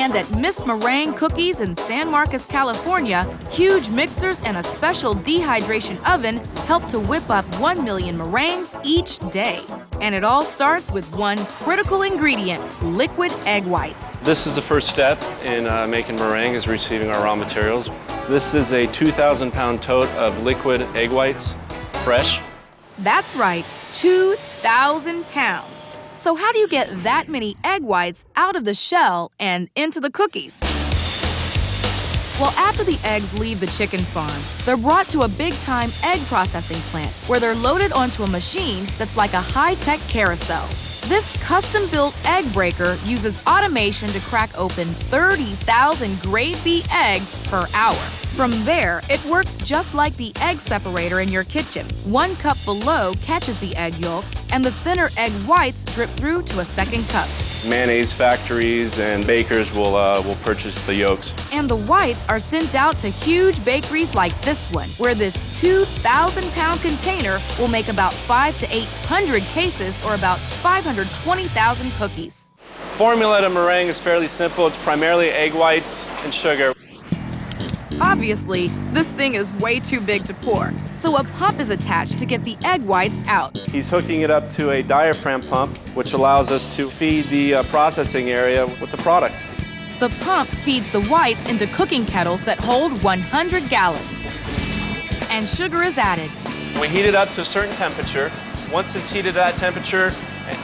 And at Miss Meringue Cookies in San Marcos, California, huge mixers and a special dehydration oven help to whip up 1 million meringues each day. And it all starts with one critical ingredient, liquid egg whites. This is the first step in making meringue, is receiving our raw materials. This is a 2,000-pound tote of liquid egg whites, fresh. That's right, 2,000 pounds. So how do you get that many egg whites out of the shell and into the cookies? Well, after the eggs leave the chicken farm, they're brought to a big-time egg processing plant where they're loaded onto a machine that's like a high-tech carousel. This custom-built egg breaker uses automation to crack open 30,000 grade B eggs per hour. From there, it works just like the egg separator in your kitchen. 1 cup below catches the egg yolk, and the thinner egg whites drip through to a second cup. Mayonnaise factories and bakers will purchase the yolks. And the whites are sent out to huge bakeries like this one, where this 2,000-pound container will make about 500 to 800 cases, or about 520,000 cookies. Formula to meringue is fairly simple. It's primarily egg whites and sugar. Obviously, this thing is way too big to pour, so a pump is attached to get the egg whites out. He's hooking it up to a diaphragm pump, which allows us to feed the processing area with the product. The pump feeds the whites into cooking kettles that hold 100 gallons. And sugar is added. We heat it up to a certain temperature. Once it's heated at that temperature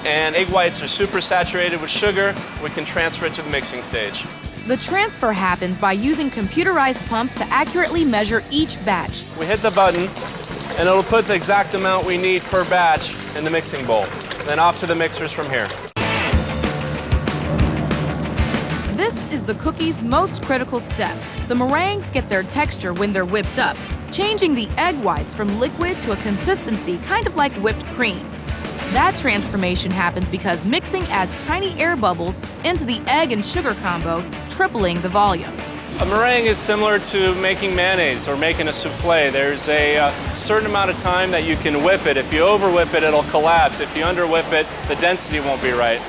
and egg whites are super saturated with sugar, we can transfer it to the mixing stage. The transfer happens by using computerized pumps to accurately measure each batch. We hit the button, and it'll put the exact amount we need per batch in the mixing bowl. Then off to the mixers from here. This is the cookie's most critical step. The meringues get their texture when they're whipped up, changing the egg whites from liquid to a consistency kind of like whipped cream. That transformation happens because mixing adds tiny air bubbles into the egg and sugar combo, tripling the volume. A meringue is similar to making mayonnaise or making a souffle. There's a certain amount of time that you can whip it. If you over-whip it, it'll collapse. If you under-whip it, the density won't be right.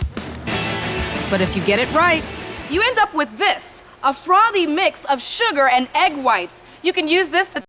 But if you get it right, you end up with this, a frothy mix of sugar and egg whites. You can use this to